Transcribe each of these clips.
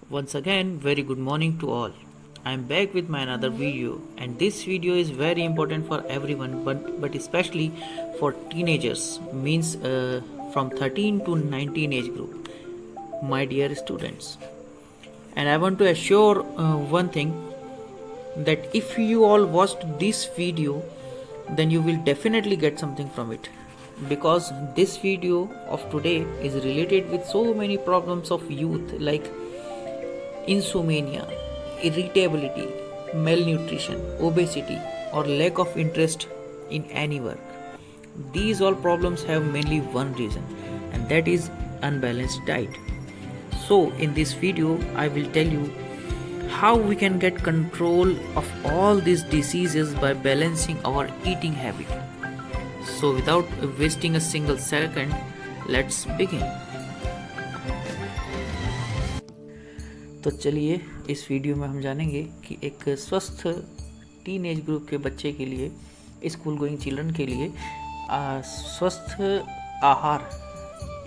Once again, very good morning to all. I am back with my another video, and this video is very important for everyone, but especially for teenagers, means from 13 to 19 age group, my dear students. And I want to assure one thing, that if you all watched this video, then you will definitely get something from it, because this video of today is related with so many problems of youth, like insomnia, irritability, malnutrition, obesity, or lack of interest in any work. These all problems have mainly one reason, and that is unbalanced diet. So, in this video, I will tell you how we can get control of all these diseases by balancing our eating habit. So, without wasting a single second, let's begin. तो चलिए, इस video में हम जानेंगे कि एक स्वस्थ teen age group के बच्चे के लिए, स्कूल गोइंग चिल्ड्रन के लिए स्वस्थ आहार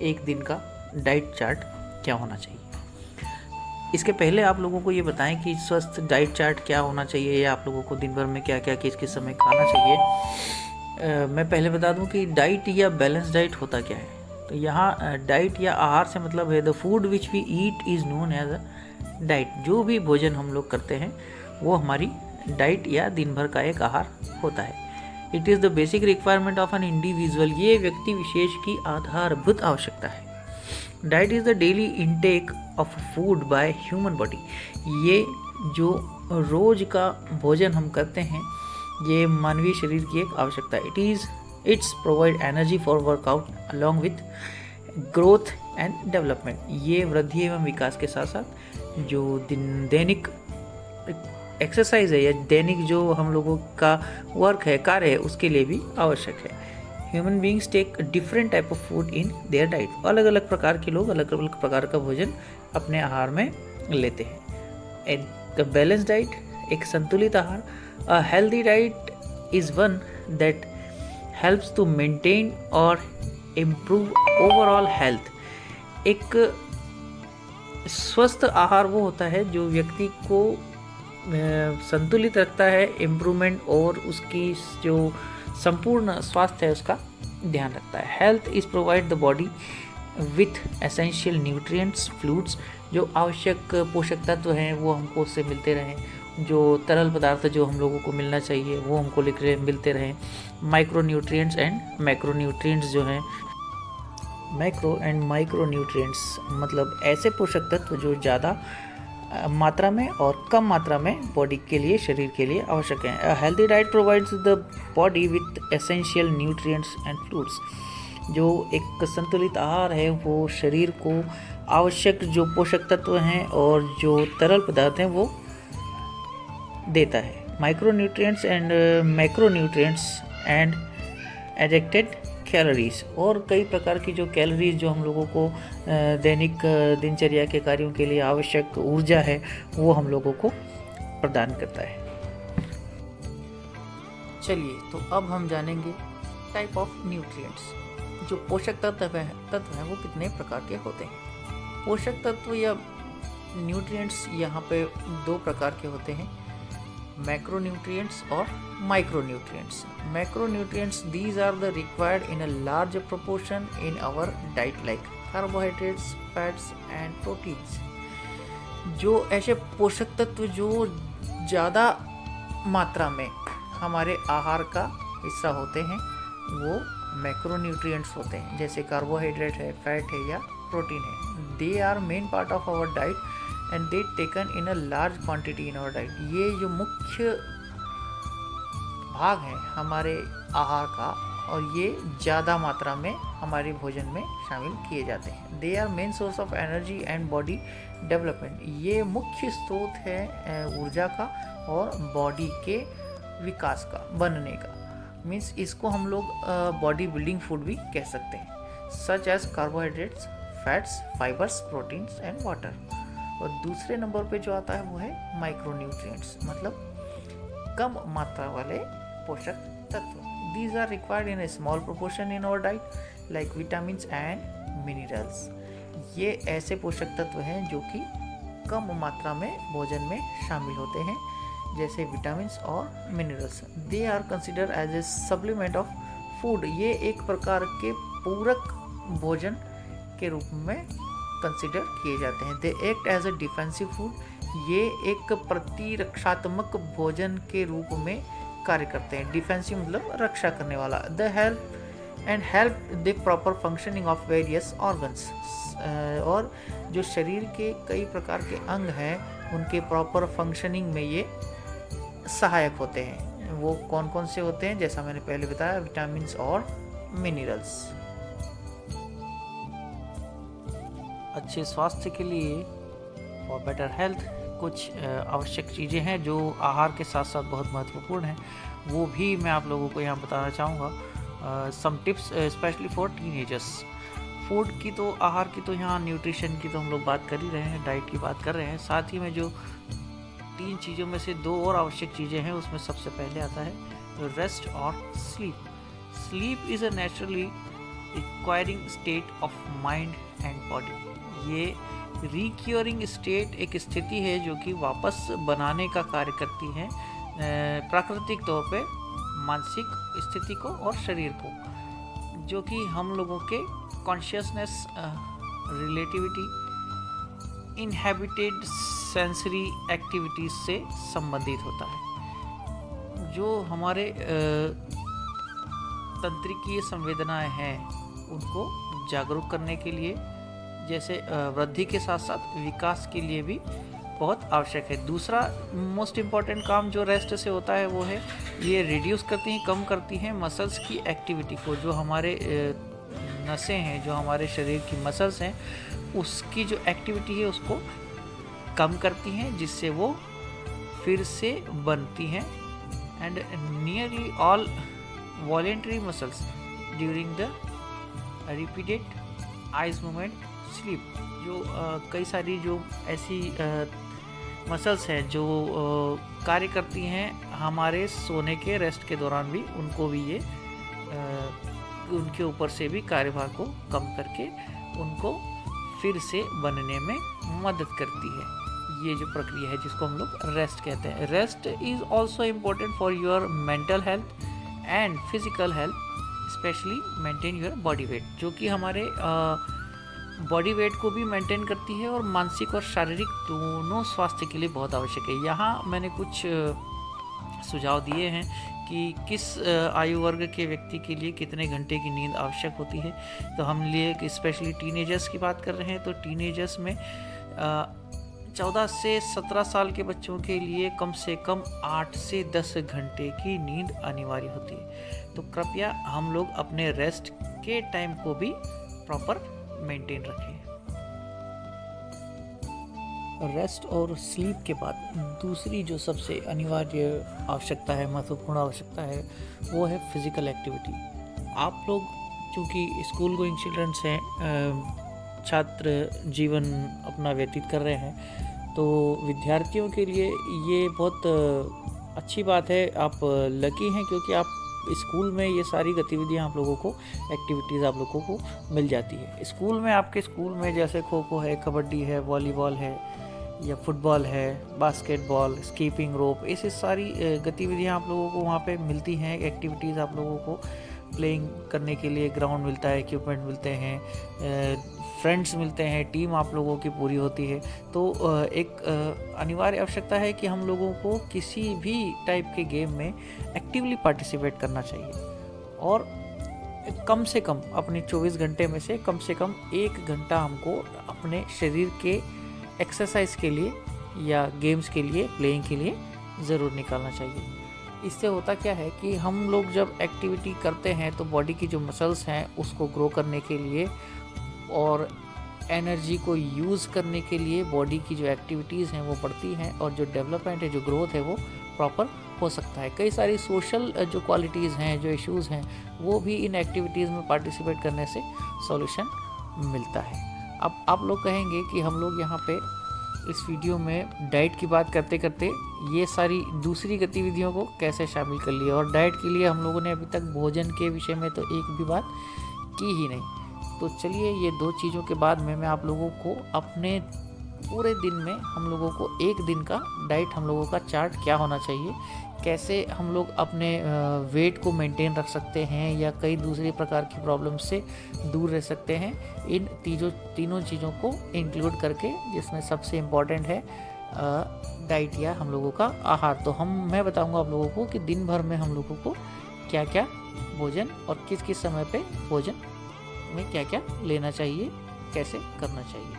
एक दिन का डाइट चार्ट क्या होना चाहिए। इसके पहले आप लोगों को ये बताएं कि स्वस्थ डाइट चार्ट क्या होना चाहिए, या आप लोगों को दिन भर में क्या क्या किस किस समय खाना चाहिए। मैं पहले बता दूं कि डाइट या बैलेंस डाइट होता क्या है। तो यहाँ डाइट या आहार से मतलब है the food which we eat is known as a diet. जो भी भोजन हम लोग करते हैं वो हमारी डाइट या दिन भर का एक आहार होता है। It is the basic requirement of an individual. ये व्यक्ति विशेष की आधारभूत आवश्यकता है। Diet is the daily intake of food by human body. ये जो रोज का भोजन हम करते हैं, ये मानवीय शरीर की एक आवश्यकता है। It's provide energy for workout along with growth and development. ये वृद्धि एवं विकास के साथ साथ जो दैनिक एक्सरसाइज है या दैनिक जो हम लोगों का वर्क है, कार्य है, उसके लिए भी आवश्यक है। Human beings take different type of food in their diet. अलग अलग प्रकार के लोग अलग अलग प्रकार का भोजन अपने आहार में लेते हैं। द बैलेंस डाइट, एक संतुलित आहार। A healthy diet is one that helps to maintain और इम्प्रूव ओवरऑल हेल्थ। एक स्वस्थ आहार वो होता है जो व्यक्ति को संतुलित रखता है, इम्प्रूवमेंट और उसकी जो संपूर्ण स्वास्थ्य है उसका ध्यान रखता है। Health is provide the body with essential nutrients fluids. जो आवश्यक पोषक तत्व हैं वो हमको उससे मिलते रहें। जो तरल पदार्थ जो हम लोगों को मिलना चाहिए वो हमको मिलते रहें। Micro nutrients and macro nutrients जो हैं, मैक्रो एंड माइक्रो न्यूट्रिएंट्स मतलब ऐसे पोषक तत्व जो ज़्यादा मात्रा में और कम मात्रा में बॉडी के लिए, शरीर के लिए आवश्यक हैं। अ healthy diet provides the body with essential nutrients and fluids. जो एक संतुलित आहार है वो शरीर को आवश्यक जो पोषक तत्व हैं और जो तरल पदार्थ हैं वो देता है। Micro nutrients and macro nutrients and addicted calories, और कई प्रकार की जो कैलोरीज जो हम लोगों को दैनिक दिनचर्या के कार्यों के लिए आवश्यक ऊर्जा है वो हम लोगों को प्रदान करता है। चलिए, तो अब हम जानेंगे टाइप ऑफ न्यूट्रिएंट्स। जो पोषक तत्व हैं वो कितने प्रकार के होते हैं। पोषक तत्व या न्यूट्रिएंट्स यहाँ पे दो प्रकार के होते हैं, मैक्रोन्यूट्रिएंट्स और micronutrients. Macronutrients, these are the required in a large proportion in our diet like carbohydrates, fats and proteins। जो ऐसे पोषक तत्व जो ज़्यादा मात्रा में हमारे आहार का हिस्सा होते हैं वो मैक्रोन्यूट्रिएंट्स होते हैं, जैसे कार्बोहाइड्रेट है, फैट है या प्रोटीन है। They are main part of our diet and they taken in a large quantity in our diet. ये जो मुख्य भाग है हमारे आहार का और ये ज़्यादा मात्रा में हमारे भोजन में शामिल किए जाते हैं। They are main source of energy and body development. ये मुख्य स्रोत है ऊर्जा का और बॉडी के विकास का, बनने का। मीन्स इसको हम लोग बॉडी बिल्डिंग फूड भी कह सकते हैं, such as carbohydrates, fats, fibres, proteins and water. और दूसरे नंबर पे जो आता है वो है माइक्रोन्यूट्रिएंट्स, मतलब कम मात्रा वाले पोषक तत्व। These are required in a small proportion in our diet like vitamins and minerals. ये ऐसे पोषक तत्व हैं जो कि कम मात्रा में भोजन में शामिल होते हैं, जैसे विटामिन्स और minerals. They are consider as a supplement of food. ये एक प्रकार के पूरक भोजन के रूप में कंसिडर किए जाते हैं। They act as a defensive food. ये एक प्रतिरक्षात्मक भोजन के रूप में कार्य करते हैं। डिफेंसिव मतलब रक्षा करने वाला। The help the proper functioning of various organs. और जो शरीर के कई प्रकार के अंग हैं उनके प्रॉपर फंक्शनिंग में ये सहायक होते हैं। वो कौन कौन से होते हैं, जैसा मैंने पहले बताया, विटामिन्स और मिनरल्स। अच्छे स्वास्थ्य के लिए फॉर बेटर हेल्थ कुछ आवश्यक चीज़ें हैं जो आहार के साथ साथ बहुत महत्वपूर्ण हैं, वो भी मैं आप लोगों को यहाँ बताना चाहूँगा। Some tips specially for teenagers. Food की तो, आहार की तो, यहाँ न्यूट्रिशन की तो हम लोग बात कर ही रहे हैं, डाइट की बात कर रहे हैं। साथ ही में जो 3 चीज़ों में से 2 और आवश्यक चीज़ें हैं, उसमें सबसे पहले आता है रेस्ट और sleep. Sleep is a naturally acquiring state of mind and body. ये रिक्योरिंग स्टेट एक स्थिति है जो कि वापस बनाने का कार्य करती है प्राकृतिक तौर पे मानसिक स्थिति को और शरीर को, जो कि हम लोगों के consciousness, relativity, inhabited sensory activities से संबंधित होता है। जो हमारे तंत्रिकीय संवेदनाएं हैं उनको जागरूक करने के लिए, जैसे वृद्धि के साथ साथ विकास के लिए भी बहुत आवश्यक है। दूसरा मोस्ट इम्पॉर्टेंट काम जो रेस्ट से होता है वो है ये रिड्यूस करती हैं, कम करती हैं मसल्स की एक्टिविटी को। जो हमारे नसें हैं, जो हमारे शरीर की मसल्स हैं, उसकी जो एक्टिविटी है उसको कम करती हैं, जिससे वो फिर से बनती हैं। And nearly all voluntary muscles during the repeated eyes movement sleep. जो कई सारी जो ऐसी मसल्स हैं जो कार्य करती हैं हमारे सोने के रेस्ट के दौरान भी, उनको भी ये उनके ऊपर से भी कार्यभार को कम करके उनको फिर से बनने में मदद करती है। ये जो प्रक्रिया है जिसको हम लोग रेस्ट कहते हैं। Rest is also important for your mental health and physical health, specially maintain your body weight, जो कि हमारे बॉडी वेट को भी मेंटेन करती है और मानसिक और शारीरिक दोनों स्वास्थ्य के लिए बहुत आवश्यक है। यहाँ मैंने कुछ सुझाव दिए हैं कि किस आयु वर्ग के व्यक्ति के लिए कितने घंटे की नींद आवश्यक होती है। तो हम लिए स्पेशली टीनेजर्स की बात कर रहे हैं, तो टीनेजर्स में 14 से 17 साल के बच्चों के लिए कम से कम 8 से 10 घंटे की नींद अनिवार्य होती है। तो कृपया हम लोग अपने रेस्ट के टाइम को भी प्रॉपर मेंटेन रखें। रेस्ट और स्लीप के बाद दूसरी जो सबसे अनिवार्य आवश्यकता है, महत्वपूर्ण आवश्यकता है, वो है फिजिकल एक्टिविटी। आप लोग चूँकि स्कूल गोइंग चिल्ड्रंस हैं, छात्र जीवन अपना व्यतीत कर रहे हैं, तो विद्यार्थियों के लिए ये बहुत अच्छी बात है। आप लकी हैं क्योंकि आप स्कूल में ये सारी गतिविधियां आप लोगों को, एक्टिविटीज़ आप लोगों को मिल जाती है। स्कूल में, आपके स्कूल में जैसे खो खो है, कबड्डी है, वॉलीबॉल है, या फुटबॉल है, बास्केटबॉल, स्कीपिंग रोप, ऐसी सारी गतिविधियां आप लोगों को वहाँ पे मिलती हैं। एक्टिविटीज़ आप लोगों को प्लेइंग करने के लिए ग्राउंड मिलता है, इक्विपमेंट मिलते हैं, फ्रेंड्स मिलते हैं, टीम आप लोगों की पूरी होती है। तो एक अनिवार्य आवश्यकता है कि हम लोगों को किसी भी टाइप के गेम में एक्टिवली पार्टिसिपेट करना चाहिए और कम से कम अपने 24 घंटे में से कम 1 घंटा हमको अपने शरीर के एक्सरसाइज के लिए या गेम्स के लिए, प्लेइंग के लिए ज़रूर निकालना चाहिए। इससे होता क्या है कि हम लोग जब एक्टिविटी करते हैं तो बॉडी की जो मसल्स हैं उसको ग्रो करने के लिए और एनर्जी को यूज़ करने के लिए बॉडी की जो एक्टिविटीज़ हैं वो बढ़ती हैं और जो डेवलपमेंट है, जो ग्रोथ है, वो प्रॉपर हो सकता है। कई सारी सोशल जो क्वालिटीज़ हैं, जो इश्यूज़ हैं, वो भी इन एक्टिविटीज़ में पार्टिसिपेट करने से सॉल्यूशन मिलता है। अब आप लोग कहेंगे कि हम लोग यहाँ पे इस वीडियो में डाइट की बात करते करते ये सारी दूसरी गतिविधियों को कैसे शामिल कर लिया, और डाइट के लिए हम लोगों ने अभी तक भोजन के विषय में तो एक भी बात की ही नहीं। तो चलिए, ये 2 चीज़ों के बाद में मैं आप लोगों को अपने पूरे दिन में हम लोगों को एक दिन का डाइट हम लोगों का चार्ट क्या होना चाहिए, कैसे हम लोग अपने वेट को मेंटेन रख सकते हैं या कई दूसरी प्रकार की प्रॉब्लम से दूर रह सकते हैं, इन तीनों चीज़ों को इंक्लूड करके, जिसमें सबसे इम्पॉर्टेंट है डाइट या हम लोगों का आहार। तो मैं बताऊंगा आप लोगों को कि दिन भर में हम लोगों को क्या क्या भोजन और किस किस समय पे भोजन में क्या क्या लेना चाहिए, कैसे करना चाहिए।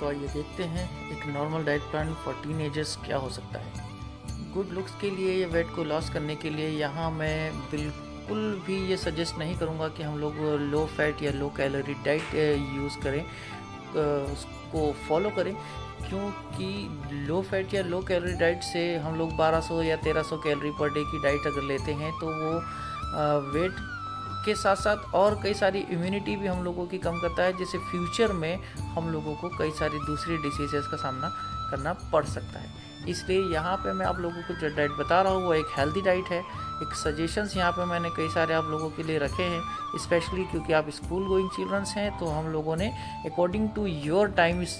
तो आइए देखते हैं एक normal diet plan for teenagers क्या हो सकता है। गुड लुक्स के लिए या वेट को लॉस करने के लिए यहाँ मैं बिल्कुल भी ये सजेस्ट नहीं करूँगा कि हम लोग लो फैट या लो कैलोरी डाइट यूज़ करें, उसको फॉलो करें, क्योंकि लो फैट या लो कैलोरी डाइट से हम लोग 1200 या 1300 कैलोरी पर डे की डाइट अगर लेते हैं तो वो वेट के साथ साथ और कई सारी इम्यूनिटी भी हम लोगों की कम करता है, जिससे फ्यूचर में हम लोगों को कई सारी दूसरी डिसीजेस का सामना करना पड़ सकता है। इसलिए यहाँ पे मैं आप लोगों को जो डाइट बता रहा हूँ वो एक हेल्दी डाइट है। एक सजेशंस यहाँ पे मैंने कई सारे आप लोगों के लिए रखे हैं, स्पेशली क्योंकि आप स्कूल गोइंग चिल्ड्रंस हैं, तो हम लोगों ने अकॉर्डिंग टू योर टाइम इस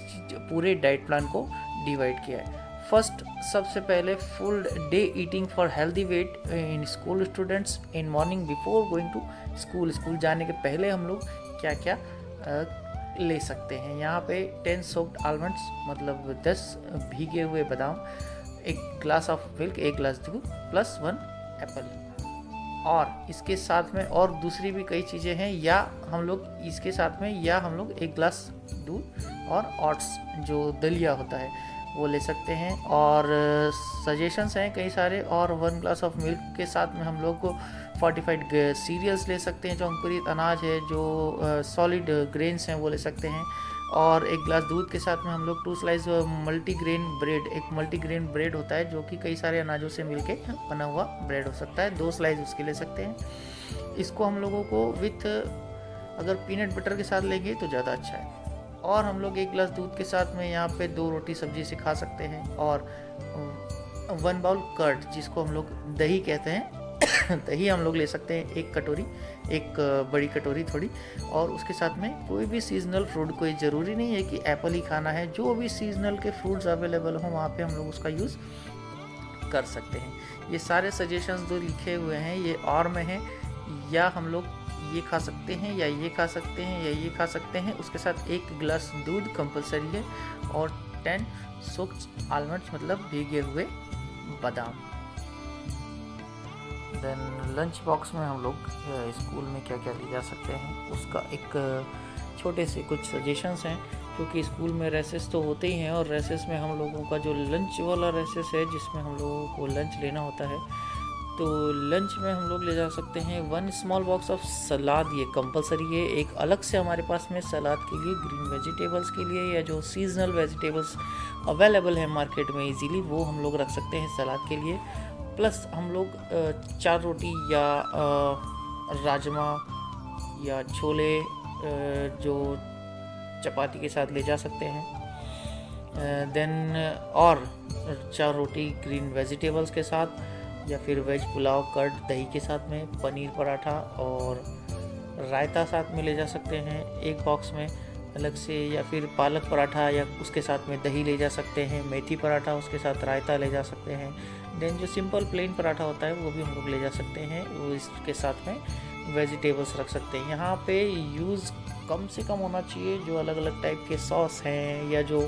पूरे डाइट प्लान को डिवाइड किया है। फर्स्ट, सबसे पहले full day eating for healthy weight in school students in morning before going to school. School जाने के पहले हम लोग क्या क्या ले सकते हैं। यहाँ पे 10 सोक्ड आलमंड्स मतलब 10 भीगे हुए बादाम, 1 ग्लास ऑफ मिल्क, 1 ग्लास दूध प्लस 1 एप्पल। और इसके साथ में और दूसरी भी कई चीज़ें हैं, या हम लोग इसके साथ में 1 ग्लास दूध और ओट्स जो दलिया होता है वो ले सकते हैं। और सजेशंस हैं कई सारे, और 1 ग्लास ऑफ मिल्क के साथ में हम लोग को फोर्टिफाइड सीरियल्स ले सकते हैं, जो अंकुरित अनाज है, जो सॉलिड ग्रेन्स हैं वो ले सकते हैं। और 1 ग्लास दूध के साथ में हम लोग 2 स्लाइस मल्टीग्रेन ब्रेड, एक मल्टीग्रेन ब्रेड होता है जो कि कई सारे अनाजों से मिलके बना हुआ ब्रेड हो सकता है, 2 स्लाइस उसके ले सकते हैं। इसको हम लोगों को विथ अगर पीनट बटर के साथ लेंगे तो ज़्यादा अच्छा है। और हम लोग 1 ग्लास दूध के साथ में यहाँ पे 2 रोटी सब्जी से खा सकते हैं, और 1 बाउल कर्ड जिसको हम लोग दही कहते हैं दही हम लोग ले सकते हैं, 1 कटोरी, एक बड़ी कटोरी थोड़ी। और उसके साथ में कोई भी सीजनल फ्रूट, कोई ज़रूरी नहीं है कि एप्पल ही खाना है, जो भी सीजनल के फ्रूट्स अवेलेबल हों वहाँ पे हम लोग उसका यूज़ कर सकते हैं। ये सारे सजेशंस जो लिखे हुए हैं ये और में हैं, या हम लोग ये खा सकते हैं या ये खा सकते हैं या ये खा सकते हैं। उसके साथ 1 गिलास दूध कंपलसरी है, और 10 सोक्ड आलमंड्स मतलब भीगे हुए बादाम। देन लंच बॉक्स में हम लोग स्कूल में क्या क्या ले जा सकते हैं उसका एक छोटे से कुछ सजेशंस हैं, क्योंकि स्कूल में रेसेस तो होते ही हैं, और रेसेस में हम लोगों का जो लंच वाला रेसेस है जिसमें हम लोगों को लंच लेना होता है, तो लंच में हम लोग ले जा सकते हैं 1 स्मॉल बॉक्स ऑफ सलाद, ये कंपलसरी है। एक अलग से हमारे पास में सलाद के लिए, ग्रीन वेजिटेबल्स के लिए, या जो सीजनल वेजिटेबल्स अवेलेबल है मार्केट में इजीली, वो हम लोग रख सकते हैं सलाद के लिए। प्लस हम लोग 4 रोटी या राजमा या छोले जो चपाती के साथ ले जा सकते हैं। देन और 4 रोटी ग्रीन वेजिटेबल्स के साथ, या फिर वेज पुलाव कर्ड दही के साथ में, पनीर पराठा और रायता साथ में ले जा सकते हैं एक बॉक्स में अलग से, या फिर पालक पराठा या उसके साथ में दही ले जा सकते हैं, मेथी पराठा उसके साथ रायता ले जा सकते हैं। देन जो सिंपल प्लेन पराठा होता है वो भी हम लोग ले जा सकते हैं, वो इसके साथ में वेजिटेबल्स रख सकते हैं। यहाँ पे यूज़ कम से कम होना चाहिए, जो अलग अलग टाइप के सॉस हैं या जो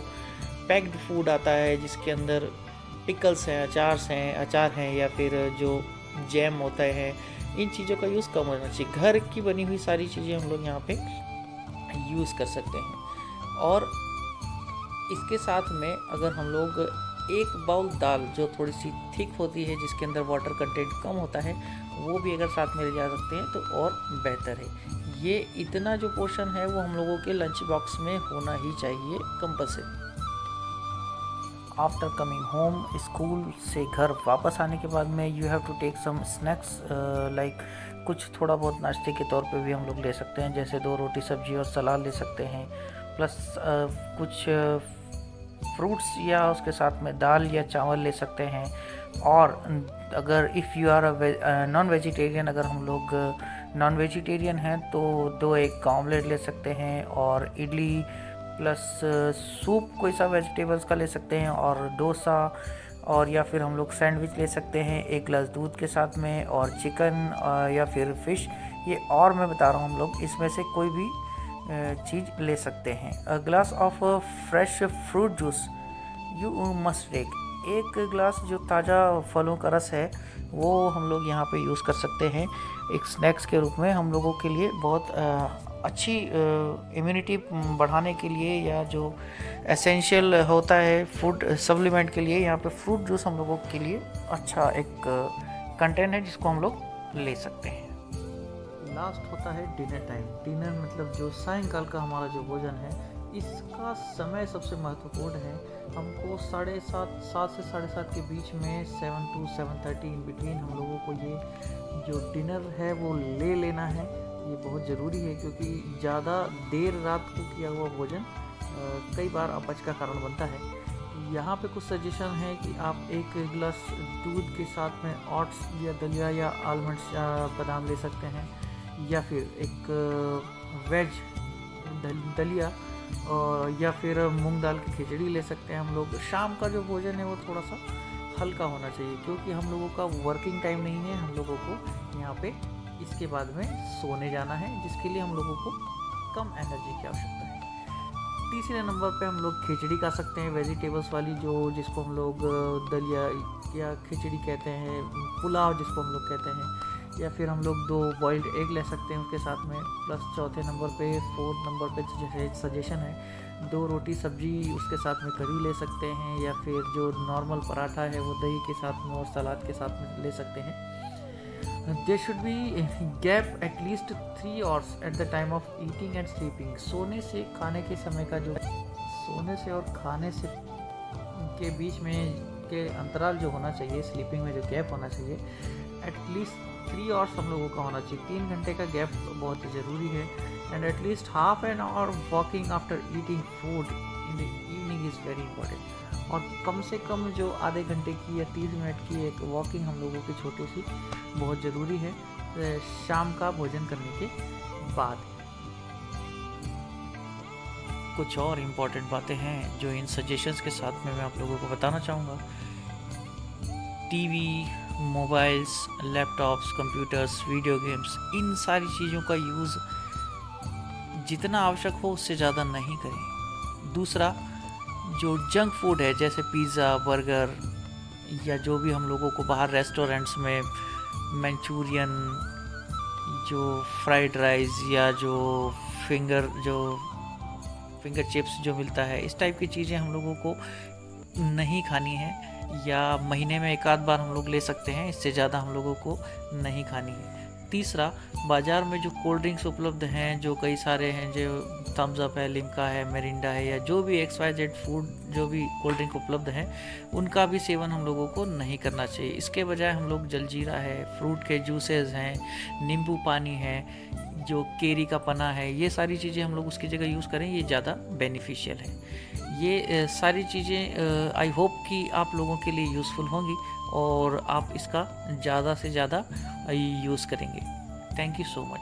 पैक्ड फूड आता है जिसके अंदर पिकल्स हैं, अचार हैं, या फिर जो जैम होता है, इन चीज़ों का यूज़ कम होना चाहिए। घर की बनी हुई सारी चीज़ें हम लोग यहाँ पे यूज़ कर सकते हैं। और इसके साथ में अगर हम लोग 1 बाउल दाल जो थोड़ी सी थिक होती है, जिसके अंदर वाटर कंटेंट कम होता है, वो भी अगर साथ में ले जा सकते हैं तो और बेहतर है। ये इतना जो पोर्शन है वो हम लोगों के लंच बॉक्स में होना ही चाहिए compulsory. After coming home, school से घर वापस आने के बाद में you have to take some snacks, like कुछ थोड़ा बहुत नाश्ते के तौर पे भी हम लोग ले सकते हैं, जैसे 2 रोटी सब्जी और सलाद ले सकते हैं, प्लस कुछ फ्रूट्स या उसके साथ में दाल या चावल ले सकते हैं। और अगर if you are non vegetarian, अगर हम लोग नॉन वेजिटेरियन हैं तो 2 एग का ऑमलेट ले सकते हैं, और इडली प्लस सूप कोई सा वेजिटेबल्स का ले सकते हैं, और डोसा, और या फिर हम लोग सैंडविच ले सकते हैं 1 गिलास दूध के साथ में, और चिकन या फिर फिश, ये और मैं बता रहा हूँ हम लोग इसमें से कोई भी चीज़ ले सकते हैं। A glass of fresh fruit juice you must take, 1 गिलास जो ताज़ा फलों का रस है वो हम लोग यहाँ पे यूज़ कर सकते हैं एक स्नैक्स के रूप में। हम लोगों के लिए बहुत अच्छी इम्यूनिटी बढ़ाने के लिए, या जो एसेंशियल होता है फूड सप्लीमेंट के लिए, यहाँ पे फ्रूट जूस हम लोगों के लिए अच्छा एक कंटेंट है जिसको हम लोग ले सकते हैं। लास्ट होता है डिनर टाइम। डिनर मतलब जो सायंकाल का हमारा जो भोजन है, इसका समय सबसे महत्वपूर्ण है। हमको 7:30 से 7:30 के बीच में 7 to 7:30 इन बिटवीन हम लोगों को ये जो डिनर है वो ले लेना है। ये बहुत ज़रूरी है क्योंकि ज़्यादा देर रात को किया हुआ भोजन कई बार अपच का कारण बनता है। यहाँ पे कुछ सजेशन है कि आप 1 गिलास दूध के साथ में ओट्स या दलिया या आलमंड्स बादाम ले सकते हैं, या फिर एक वेज दलिया या फिर मूंग दाल की खिचड़ी ले सकते हैं हम लोग। शाम का जो भोजन है वो थोड़ा सा हल्का होना चाहिए क्योंकि हम लोगों का वर्किंग टाइम नहीं है। हम लोगों को यहाँ पे इसके बाद में सोने जाना है, जिसके लिए हम लोगों को कम एनर्जी की आवश्यकता है। तीसरे नंबर पे हम लोग खिचड़ी खा सकते हैं, वेजिटेबल्स वाली, जो जिसको हम लोग दलिया या खिचड़ी कहते हैं, पुलाव जिसको हम लोग कहते हैं, या फिर हम लोग 2 बॉइल्ड एग ले सकते हैं उसके साथ में। प्लस चौथे नंबर पे, 4th नंबर पे सजेशन है 2 रोटी सब्जी उसके साथ में करी ले सकते हैं, या फिर जो नॉर्मल पराठा है वो दही के साथ में और सलाद के साथ में ले सकते हैं। There should be gap at least 3 hours at the time of eating and sleeping. सोने से खाने के समय का जो सोने से और खाने से के बीच में के अंतराल जो होना चाहिए, स्लीपिंग में जो गैप होना चाहिए, एटलीस्ट 3 hours हम लोगों का होना चाहिए। 3 घंटे का गैप बहुत ही ज़रूरी है। And at least half an hour walking after eating food in the evening is very important. और कम से कम जो आधे घंटे की या 30 मिनट की एक वॉकिंग हम लोगों की छोटी सी बहुत ज़रूरी है शाम का भोजन करने के बाद। कुछ और इम्पॉर्टेंट बातें हैं जो इन सजेशंस के साथ में मैं आप लोगों को बताना चाहूँगा। TV, mobiles, laptops, computers, video games, इन सारी चीज़ों का यूज़ जितना आवश्यक हो उससे ज़्यादा नहीं करें। दूसरा, जो जंक फूड है जैसे पिज़्ज़ा, बर्गर, या जो भी हम लोगों को बाहर रेस्टोरेंट्स में मंचूरियन, जो फ्राइड राइस, या जो फिंगर चिप्स जो मिलता है, इस टाइप की चीज़ें हम लोगों को नहीं खानी है, या महीने में 1 आध बार हम लोग ले सकते हैं, इससे ज़्यादा हम लोगों को नहीं खानी है। तीसरा, बाज़ार में जो कोल्ड ड्रिंक्स उपलब्ध हैं, जो कई सारे हैं, जो थम्स अप है, लिम्का है, मिरिंडा है, या जो भी XYZ फूड जो भी कोल्ड ड्रिंक उपलब्ध हैं, उनका भी सेवन हम लोगों को नहीं करना चाहिए। इसके बजाय हम लोग जलजीरा है, फ्रूट के जूसेस हैं, नींबू पानी है, जो केरी का पना है, ये सारी चीज़ें हम लोग उसकी जगह यूज़ करें, ये ज़्यादा बेनिफिशियल है। ये सारी चीज़ें आई होप कि आप लोगों के लिए यूज़फुल होंगी और आप इसका ज़्यादा से ज़्यादा यूज़ करेंगे। Thank you so much.